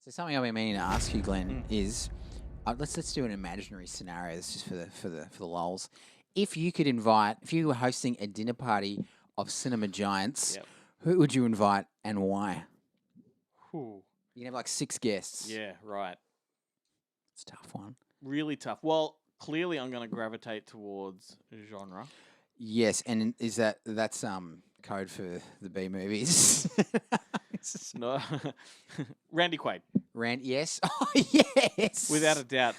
So something I've been meaning to ask you, Glenn, is let's do an imaginary scenario. This is for the lulz. If you were hosting a dinner party of cinema giants, Yep. who would you invite and why? Whew. You can have like 6 guests. Yeah, right. It's a tough one. Really tough. Well, clearly I'm going to gravitate towards genre. Yes, and that's code for the B movies. No, Randy Quaid, Yes. Oh, yes. without a doubt.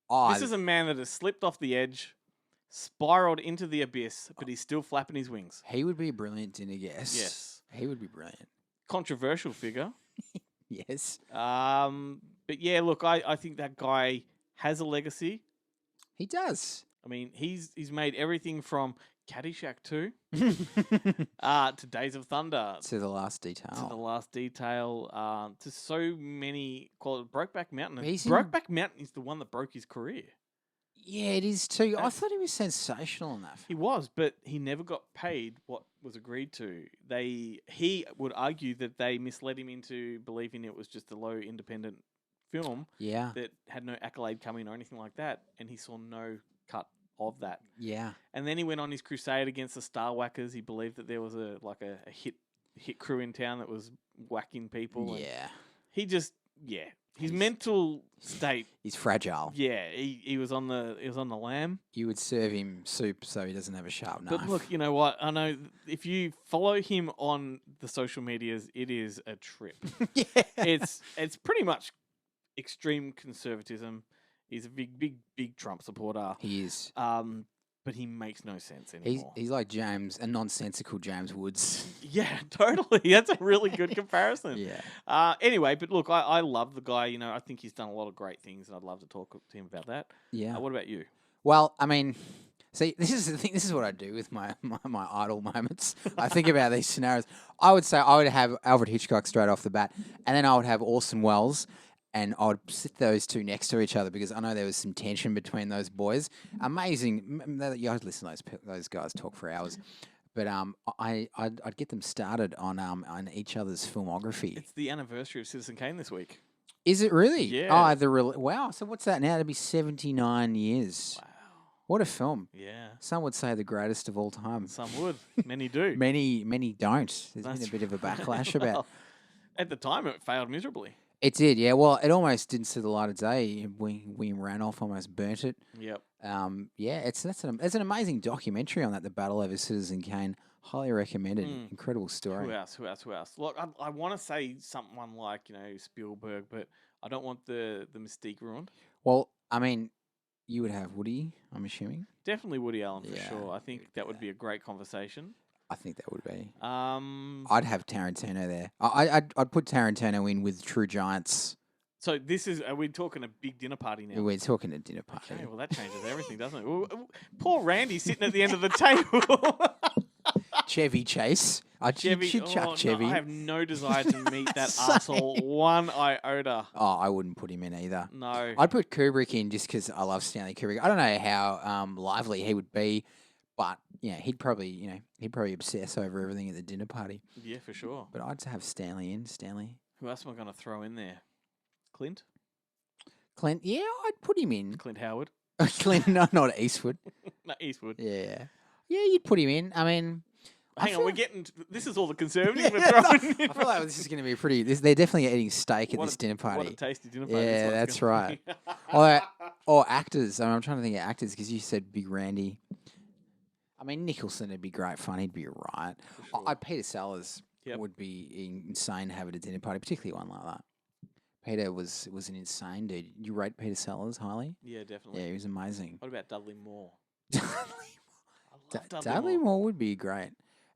Oh, This is a man that has slipped off the edge, spiraled into the abyss, but he's still flapping his wings. he would be a brilliant dinner guest. Yes. He would be brilliant. Controversial figure. Yes. But yeah, look, I think that guy has a legacy. He does. I mean, he's made everything from Caddyshack 2 to Days of Thunder To the last detail. to The Last Detail, to so many quality. Brokeback Mountain. And He's in- Brokeback Mountain is the one that broke his career. Yeah, it is too. I thought he was sensational in that. He was, but he never got paid what was agreed to. He would argue that they misled him into believing it was just a low independent film Yeah. that had no accolade coming or anything like that, and he saw no cut of that. Yeah. And then he went on his crusade against the Star Whackers. He believed that there was a hit crew in town that was whacking people. and Yeah. he just his mental state. He's fragile. Yeah, he was on the lamb. You would serve him soup so he doesn't have a sharp knife. But look, you know what? I know if you follow him on the social medias, it is a trip. yeah. It's pretty much extreme conservatism. He's a big Trump supporter. He is. But he makes no sense anymore. He's like a nonsensical James Woods. Yeah, totally. That's a really good comparison. Yeah. Anyway, but look, I love the guy. You know, I think he's done a lot of great things, and I'd love to talk to him about that. Yeah. What about you? Well, I mean, see, this is the thing. This is what I do with my idle moments. I think about these scenarios. I would say I would have Alfred Hitchcock straight off the bat, and then I would have Orson Welles, and I would sit those two next to each other because I know there was some tension between those boys. Amazing. You guys listen to those guys talk for hours. But I'd get them started on each other's filmography. It's the anniversary of Citizen Kane this week. Is it really? Yeah. Oh, wow. So what's that now? It'll be 79 years. Wow. What a film. Yeah. Some would say the greatest of all time. Some would. Many do. Many don't. There's That's been a bit of a right. backlash about. Well, at the time, it failed miserably. It did, yeah. Well, it almost didn't see the light of day. William Randolph almost burnt it. Yep. Yeah, it's an amazing documentary on that. The Battle over Citizen Kane. Highly recommended. Incredible story. Who else? Look, I want to say someone like, Spielberg, but I don't want the mystique ruined. Well, I mean, you would have Woody, I'm assuming. Definitely Woody Allen for Yeah, sure. I think that would be a great conversation. I think that would be. I'd I'd have Tarantino there. I'd put Tarantino in with True Giants. So are we talking a big dinner party now? We're talking a dinner party. Okay, well that changes everything, doesn't it? Poor Randy sitting at the end of the table. Chevy Chase. Chevy, Should chuck Chevy. No, I have no desire to meet that Same. asshole one iota. Oh, I wouldn't put him in either. No. I'd put Kubrick in just because I love Stanley Kubrick. I don't know how lively he would be, but he'd probably obsess over everything at the dinner party. Yeah, for sure. But I'd have Stanley in. Stanley. Who else am I going to throw in there? Clint Yeah, I'd put him in. Howard. Clint, no, not Eastwood. No, Eastwood. Yeah, you'd put him in. I mean, Hang on, we're getting. This is all the conservative Yeah, we're throwing in. I feel like this is going to be pretty. They're definitely eating steak at What this a- dinner What a party. tasty dinner party. Yeah, this one's that's gonna right. be. Or actors. I mean, I'm trying to think of actors because you said Big Randy. I mean, Nicholson would be great fun. He'd be right. For sure. Peter Sellers Yep. would be insane to have at a dinner party, particularly one like that. Peter was an insane dude. You rate Peter Sellers highly? Yeah, definitely. Yeah, he was amazing. What about Dudley Moore? Dudley I love Dudley Dudley Moore. Moore would be great.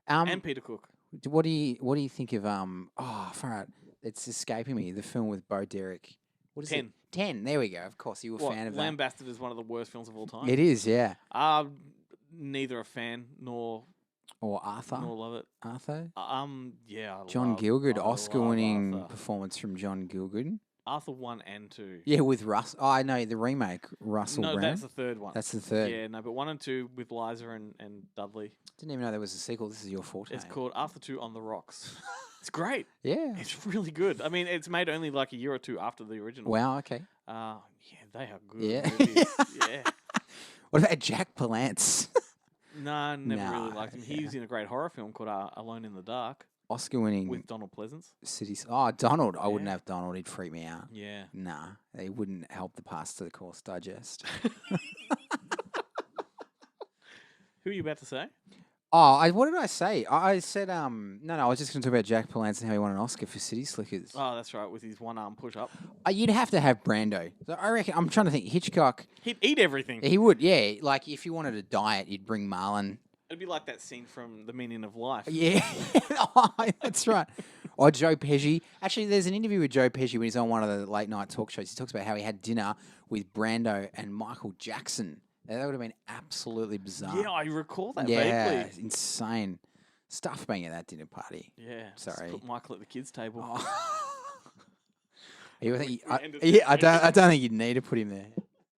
And Peter Cook. What do you think of far out. It's escaping me. The film with Bo Derek. What is 10. it? 10. There we go. Of course, you were a fan of that. Lambasted is one of the worst films of all time. It is, yeah. Neither a fan nor Or Arthur. love it. Arthur. Yeah. John Gielgud, I Oscar-winning love Arthur. performance from John Gielgud. Arthur 1 and 2. Yeah, with Russ. Oh, I know the remake, Russell No, Brand. that's the third one. That's the third. Yeah, no, but 1 and 2 with Liza and Dudley. Didn't even know there was a sequel. This is your forte. It's called Arthur 2 on the Rocks. It's great. Yeah. It's really good. I mean, it's made only like a year or two after the original. Wow. Okay. Yeah, they are good Yeah. movies. Yeah. What about Jack Palance? Nah, never really Nah, liked him. yeah. He was in a great horror film called Alone in the Dark Oscar-winning with Donald Pleasance. cities. Oh, Donald. I wouldn't Yeah. have Donald. He'd freak me out. Yeah. Nah, they wouldn't help the pass to the course digest. Who are you about to say? Oh, what did I say? I said no, I was just going to talk about Jack Palance and how he won an Oscar for City Slickers. Oh, that's right, with his one arm push up. You'd have to have Brando. So I reckon. I'm trying to think. Hitchcock. He'd eat everything. He would. Yeah. Like if you wanted a diet, you'd bring Marlon. It'd be like that scene from The Meaning of Life. Yeah, oh, that's right. Or Joe Pesci. Actually, there's an interview with Joe Pesci when he's on one of the late night talk shows. He talks about how he had dinner with Brando and Michael Jackson. That would have been absolutely bizarre. Yeah, I recall that Yeah, vaguely. insane stuff being at that dinner party. Yeah. Sorry. Just put Michael at the kids' table. Oh. I ended don't think you'd need to put him there.